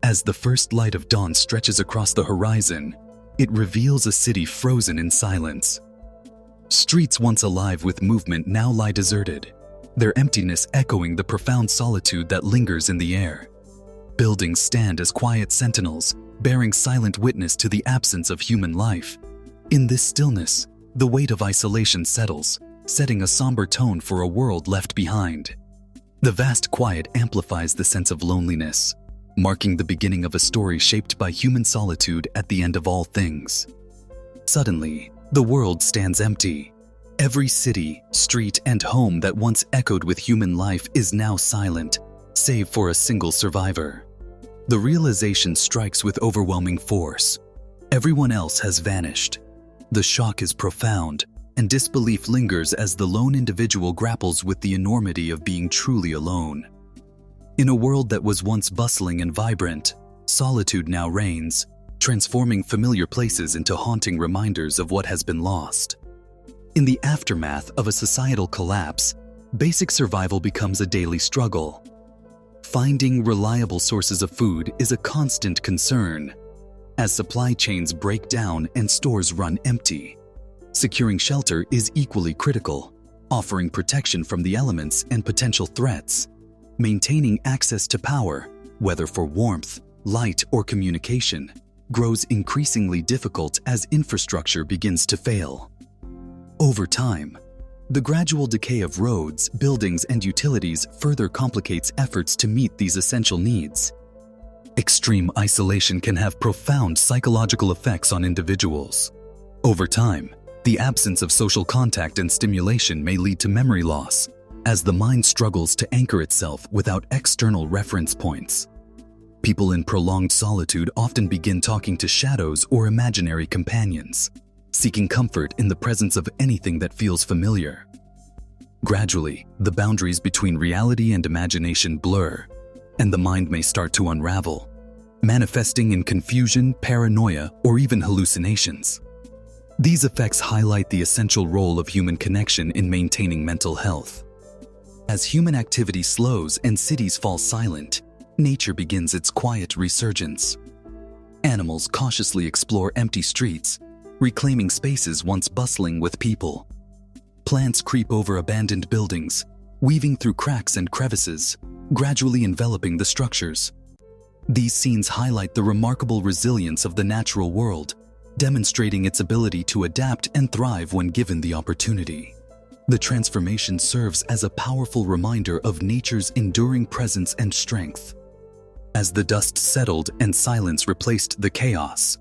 As the first light of dawn stretches across the horizon, it reveals a city frozen in silence. Streets once alive with movement now lie deserted, their emptiness echoing the profound solitude that lingers in the air. Buildings stand as quiet sentinels, bearing silent witness to the absence of human life. In this stillness, the weight of isolation settles, setting a somber tone for a world left behind. The vast quiet amplifies the sense of loneliness, marking the beginning of a story shaped by human solitude at the end of all things. Suddenly, the world stands empty. Every city, street, and home that once echoed with human life is now silent, save for a single survivor. The realization strikes with overwhelming force. Everyone else has vanished. The shock is profound, and disbelief lingers as the lone individual grapples with the enormity of being truly alone. In a world that was once bustling and vibrant, solitude now reigns, transforming familiar places into haunting reminders of what has been lost. In the aftermath of a societal collapse, basic survival becomes a daily struggle. Finding reliable sources of food is a constant concern, as supply chains break down and stores run empty. Securing shelter is equally critical, offering protection from the elements and potential threats. Maintaining access to power, whether for warmth, light, or communication, grows increasingly difficult as infrastructure begins to fail. Over time, the gradual decay of roads, buildings, and utilities further complicates efforts to meet these essential needs. Extreme isolation can have profound psychological effects on individuals. Over time, the absence of social contact and stimulation may lead to memory loss, as the mind struggles to anchor itself without external reference points. People in prolonged solitude often begin talking to shadows or imaginary companions, seeking comfort in the presence of anything that feels familiar. Gradually, the boundaries between reality and imagination blur, and the mind may start to unravel, manifesting in confusion, paranoia, or even hallucinations. These effects highlight the essential role of human connection in maintaining mental health. As human activity slows and cities fall silent, nature begins its quiet resurgence. Animals cautiously explore empty streets, reclaiming spaces once bustling with people. Plants creep over abandoned buildings, weaving through cracks and crevices, gradually enveloping the structures. These scenes highlight the remarkable resilience of the natural world, demonstrating its ability to adapt and thrive when given the opportunity. The transformation serves as a powerful reminder of nature's enduring presence and strength. As the dust settled and silence replaced the chaos,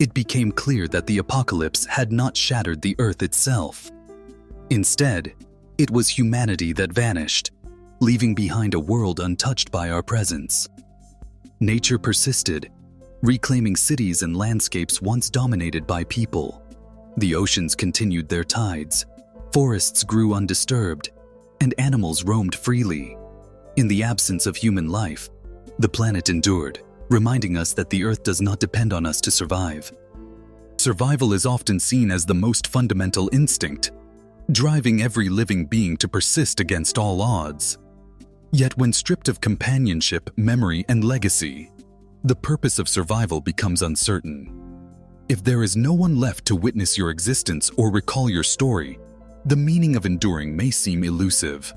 it became clear that the apocalypse had not shattered the earth itself. Instead, it was humanity that vanished, leaving behind a world untouched by our presence. Nature persisted, reclaiming cities and landscapes once dominated by people. The oceans continued their tides, forests grew undisturbed, and animals roamed freely. In the absence of human life, the planet endured, reminding us that the Earth does not depend on us to survive. Survival is often seen as the most fundamental instinct, driving every living being to persist against all odds. Yet when stripped of companionship, memory, and legacy, the purpose of survival becomes uncertain. If there is no one left to witness your existence or recall your story, the meaning of enduring may seem elusive.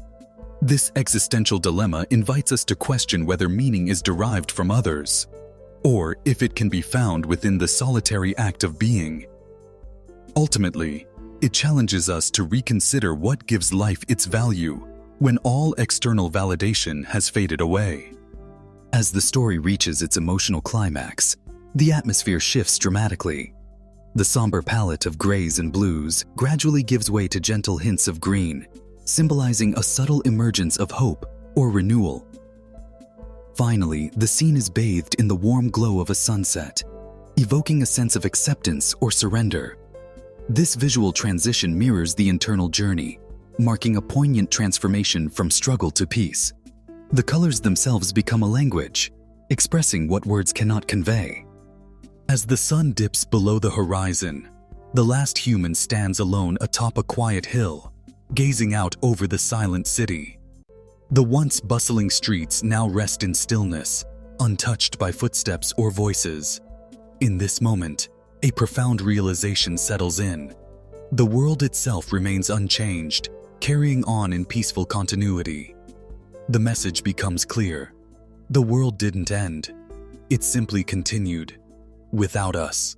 This existential dilemma invites us to question whether meaning is derived from others, or if it can be found within the solitary act of being. Ultimately, it challenges us to reconsider what gives life its value when all external validation has faded away. As the story reaches its emotional climax, the atmosphere shifts dramatically. The somber palette of grays and blues gradually gives way to gentle hints of green, symbolizing a subtle emergence of hope or renewal. Finally, the scene is bathed in the warm glow of a sunset, evoking a sense of acceptance or surrender. This visual transition mirrors the internal journey, marking a poignant transformation from struggle to peace. The colors themselves become a language, expressing what words cannot convey. As the sun dips below the horizon, the last human stands alone atop a quiet hill, gazing out over the silent city. The once bustling streets now rest in stillness, untouched by footsteps or voices. In this moment, a profound realization settles in. The world itself remains unchanged, carrying on in peaceful continuity. The message becomes clear. The world didn't end. It simply continued, without us.